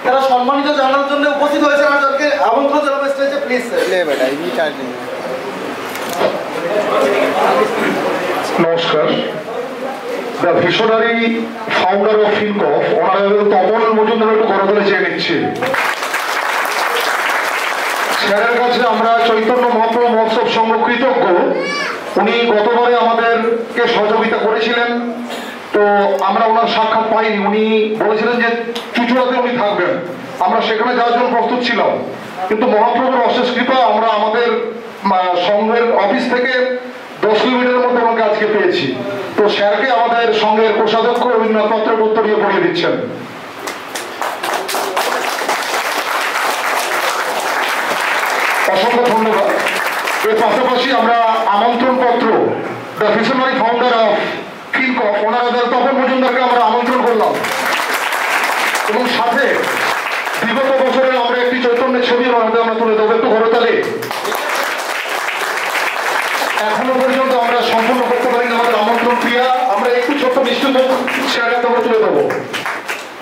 তারা সম্মানিত জানানোর জন্য উপস্থিত হয়েছে। আমি তাদেরকে আমন্ত্রণ জানাবো স্টেজে, প্লিজ। নমস্কার। The visionary founder of Fincof honourable Tapan Majumdar একটু করতলে চেয়ে নিচ্ছি। স্যারের কাছে আমরা চৈতন্য মহাপ্রভু মহোৎসব সংঘ কৃতজ্ঞ। উনি গতবারে আমাদেরকে সহযোগিতা করেছিলেন, তো আমরা ওনার সাক্ষাৎ পাইনি। উনি বলেছিলেন যে চুচুড়াতে উনি থাকবেন, আমরা সেখানে যাওয়ার জন্য প্রস্তুত ছিলাম, কিন্তু মহাপ্রভুর অশেষ কৃপা আমরা আমাদের সংঘের অফিস থেকে 10 কিলোমিটারের মধ্যে ওনাকে আজকে পেয়েছি। তো স্যারকে আমাদের সংঘের কোষাধ্যক্ষ রবীন্দ্রনাথ পাত্রের উত্তরীয় পড়িয়ে দিচ্ছেন। অসংখ্য ধন্যবাদ। এর পাশাপাশি আমরা আমন্ত্রণ পত্র the visionary founder of Fincof honourable Tapan মজুমদারকে আমরা আমন্ত্রণ করলাম, এবং সাথে বিগত বছরে আমরা একটি চৈতন্যের ছবি বানাতে আমরা তুলে দেবো। একটু করতালে। এখনো পর্যন্ত আমরা সম্পূর্ণ করতে পারিনি আমাদের আমন্ত্রণ ক্রিয়া। আমরা একটু ছোট্ট মিষ্টি স্যারের আমরা তুলে দেবো।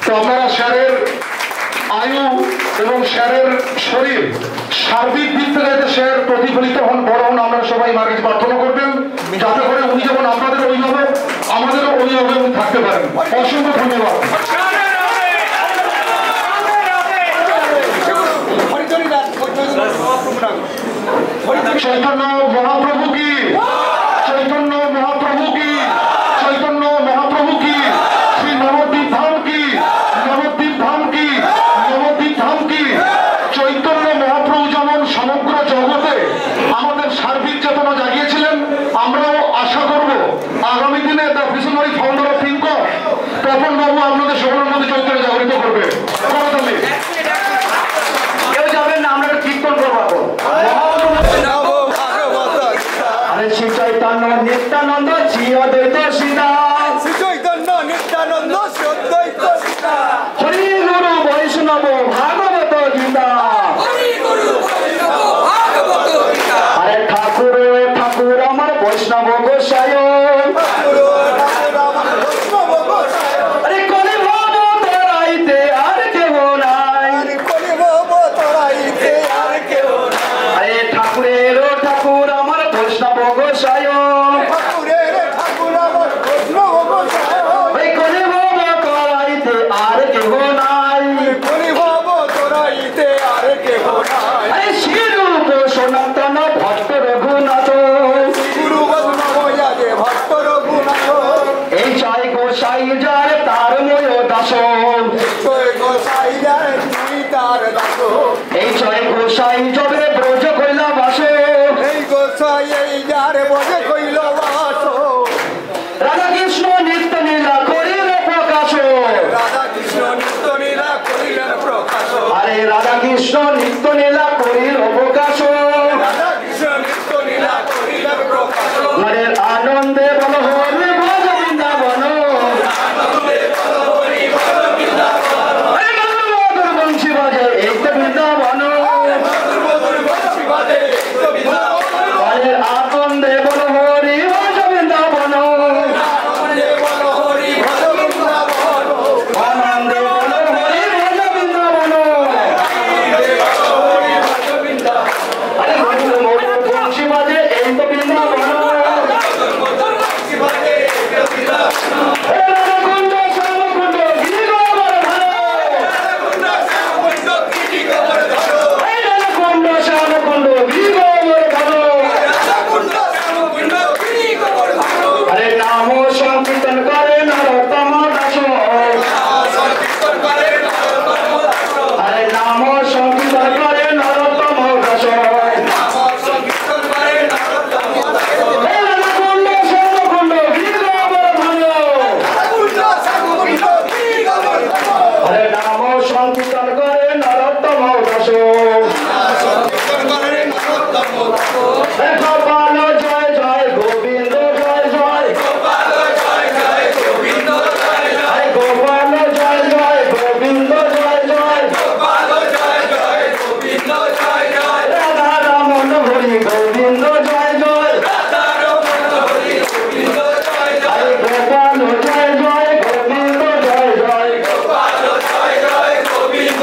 তো আপনারা স্যারের আয়ু এবং স্যারের শরীর সার্বিক দিক থেকে যাতে স্যার প্রতিফলিত হন, বড় হন, আমরা সবাই মার কাছে প্রার্থনা করবেন, যাতে করে উনি যেমন আপনাদের অভিভাবক আমাদেরও অভিভাবক থাকতে পারেন। অসংখ্য ধন্যবাদ। চৈতন্য মহাপ্রভু কি, চৈতন্য মহাপ্রভু কি, চৈতন্য মহাপ্রভু কি, শ্রী নবদ্বীপ ধাম কি, নবদ্বীপ ধাম কি, নবদ্বীপ ধাম কি। চৈতন্য মহাপ্রভু যেমন সমগ্র জগতে আমাদের সার্বিক চেতনা জাগিয়েছিলেন, আমরাও আশা করব আগামী দিনে the visionary founder of Fincof Tapan babu আপনাদের সকলের মধ্যে চৈতন্য জাগরিত করবে। কেউ যাবেন না, আমরা কীর্তন করবো। শ্রী চৈতন্য নিত্যানন্দ শ্রী অদ্বৈত সীতা, শ্রী চৈতন্য নিত্যানন্দ শ্রী অদ্বৈত সীতা, হরি গুরু বৈষ্ণব ভাগবত গীতা, হরি গুরু বৈষ্ণব ভাগবত গীতা। আরে ঠাকুর ঠাকুর আমার বৈষ্ণব গোসাই, আরে কলি ভাব তরাইতে আর কেহ নাই, কলি ভাব তরাইতে আর কেহ নাই। আরে ঠাকুরের ঠাকুর আমার বৈষ্ণব গোসাই, ঠাকুরের ঠাকুর আমার বৈষ্ণব গোসাই, ওই কলি ভাব তরাইতে আর কেহ নাই, কলি ভাব তরাইতে আর কেহ নাই। আরে শ্রীরূপ সনাতন ভক্ত রঘুনাথ, গুরু বৈষ্ণব ভক্ত রঘুনাথ, এই জয় গোসাই যার তার ময় দাস, জয় গোসাই যার তুই তার দাস, এই জয় গোসাই জবে ব্রজ কইলা বাস, এই গোসাই এই যার ব্রজ কইলা বাস। রাধা কৃষ্ণ নিত্য লীলা করিল প্রকাশ, রাধা কৃষ্ণ নিত্য লীলা করিলেন প্রকাশ, আরে রাধা কৃষ্ণ নিত্য লীলা করিল প্রকাশ, রাধা কৃষ্ণ নিত্য লীলা করিলেন প্রকাশ। মনের আনন্দে বল হরি ভজ বৃন্দাবন, আনন্দে বল হরি ভজ বৃন্দাবন, আরে মধুর মধুর বংশী বাজে এই তো বৃন্দাবন, মধুর মধুর বংশী বাজে এই তো বৃন্দাবন, আরে আনন্দে বল হরি ভজ বৃন্দাবন, আনন্দে বল হরি ভজ বৃন্দাবন, আনন্দে বল হরি ভজ বৃন্দাবন, আনন্দে বল হরি ভজ বৃন্দাবন, আরে মধুর মধুর বংশী বাজে এই তো বৃন্দাবন, মধুর মধুর বংশী বাজে এই তো বৃন্দাবন। কুণ্ড শ্যামকুণ্ড গিরিগোবর ধরো, কুণ্ড শ্যামকুণ্ড গিরিগোবর ধরো, কুণ্ড শ্যামকুণ্ড গিরিগোবর ধরো, কুণ্ড শ্যামকুণ্ড গিরিগোবর ধরো। আরে নাম সংকীর্তন করে নরোত্তম দাস, সংকীর্তন করে নরোত্তম দাস, আরে নাম সংকীর্তন করে নরোত্তম দাস, নাম সংকীর্তন করে নরোত্তম দাস। কুণ্ড শ্যামকুণ্ড গিরিগোবর ধরো, কুণ্ড শ্যামকুণ্ড গিরিগোবর ধরো, আরে নাম সংকীর্তন করে নরোত্তম দাস, সংকীর্তন করে নরোত্তম দাস। গোপাল জয় জয় গোবিন্দ জয় জয়, গোপাল জয় জয় গোবিন্দ জয় জয়, গোপাল জয় জয় গোবিন্দ জয় জয়, গোপাল জয় জয় গোবিন্দ জয় জয়, রাধা রমন হরি গোবিন্দ জয় জয়, রাধা রমন হরি গোবিন্দ জয় জয়, গোপাল জয় জয় গোবিন্দ জয় জয়, গোপাল জয় জয় গোবিন্দ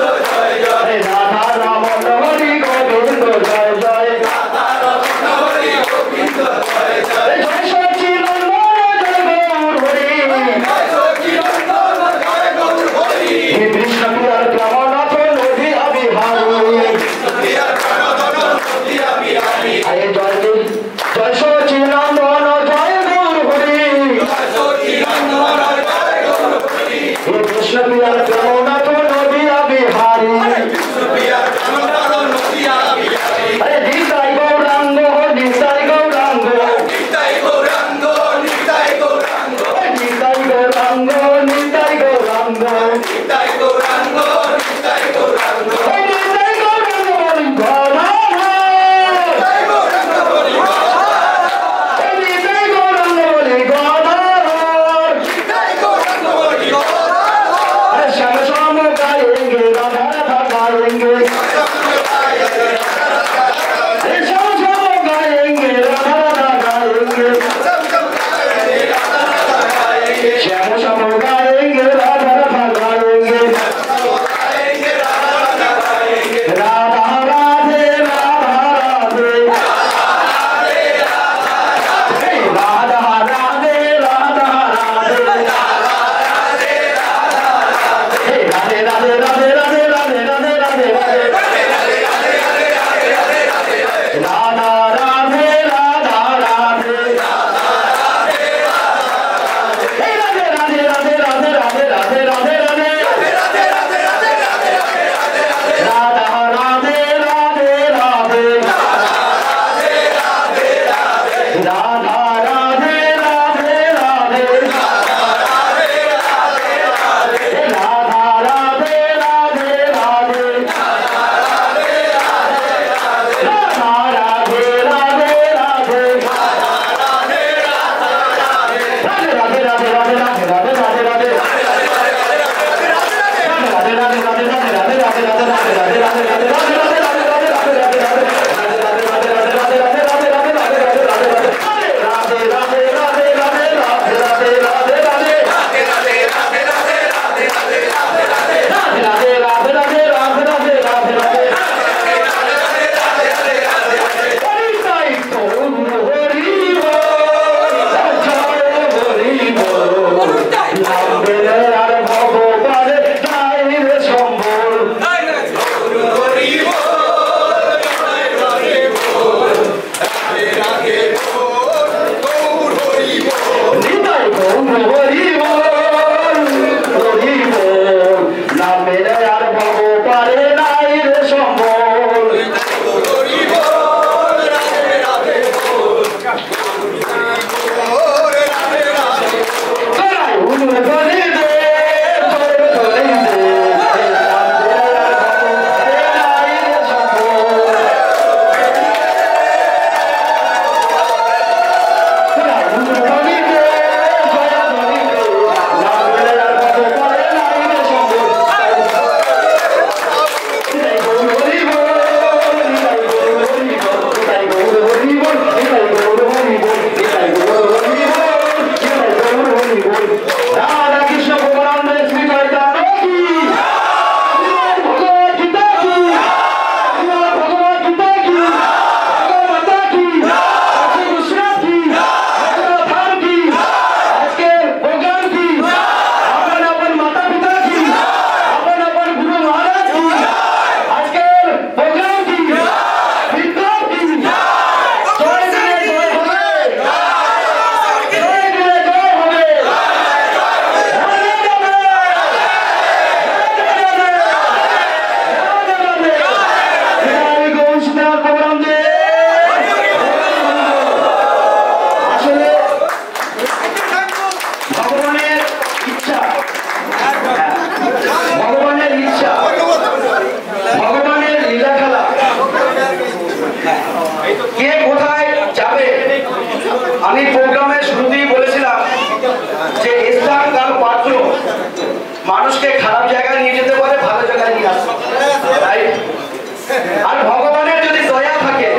আর ভগবানের যদি দয়া থাকে,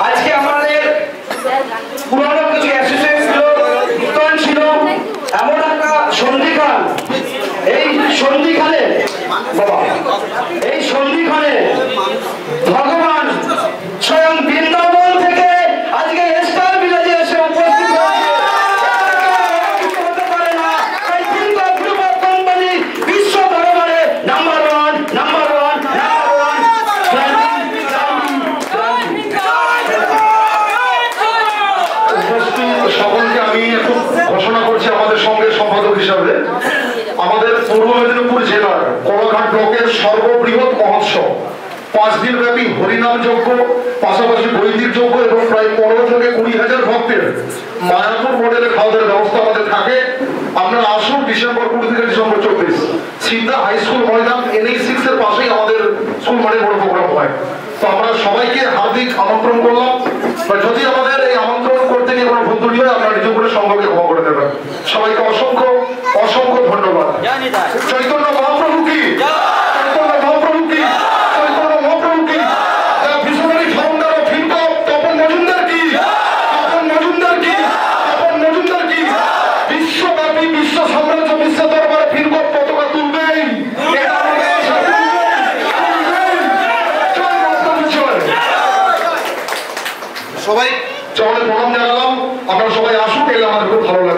আজকে আমাদের পুরানো কিছু অ্যাসোসিয়েট ছিল, নূতন ছিল, এমন একটা সন্ধিক্ষণ, এই সন্ধিক্ষণে বাবা, এই সন্ধিক্ষণে ভগবান স্বয়ং বৃন্দাবন থেকে আজকে স্টার ভিলেজে এসে উপস্থিত হয়েছে। হতে পারে না, এই তিনটা গ্রুপ অফ কোম্পানি বিশ্ব দরবারে number one, number one, number one. সকলকে আমি এখন ঘোষণা করছি আমাদের সঙ্গে সম্পাদক হিসাবে, আমাদের পূর্ব মেদিনীপুর জেলার কোলাঘাট ব্লকের সর্ববৃহৎ মহোৎসব 5 দিন ব্যাপী হরিনাম যজ্ঞ, পাশাপাশি বৈদিক যজ্ঞ এবং প্রায় 15 থেকে 20,000 ভক্তের মায়াপুর মডেলে খাওয়া দাওয়ার ব্যবস্থা আমাদের থাকে। আপনারা আসুন ডিসেম্বর 20 থেকে ডিসেম্বর 24 সিদ্ধা হাই স্কুল ময়দান NH6 এর পাশেই আমাদের স্কুল মাঠে বড় প্রোগ্রাম হয়। তো আমরা সবাইকে হার্দিক আমন্ত্রণ করলাম। যদি আমাদের এই আমন্ত্রণ করতে গিয়ে কোনো ভুল ত্রুটি হয় আপনারা নিজ করে সঙ্গকে ক্ষমা করে দেবেন। সবাইকে অসংখ্য অসংখ্য ধন্যবাদ। চৈতন্য মহাপ্রভু কি, চৈতন্য মহাপ্রভু কি, চৈতন্য মহাপ্রভু কি, বিশ্বনারী ফাউন্ডার অফ ফিনকপ তপন মজুমদার কি, তপন মজুমদার কি, তপন মজুমদার কি। বিশ্বব্যাপী বিশ্ব সাম্রাজ্য বিশ্ব দরবারে ফিনকপ পতাকা তুলবেই। এটা আমাদের আশা, তুলবেই। জয় মহাপ্রভু জয়। সবাই চলে প্রণাম জানালাম, আপনারা সবাই আসুন, এলে আমাদের খুব ভালো লাগবে।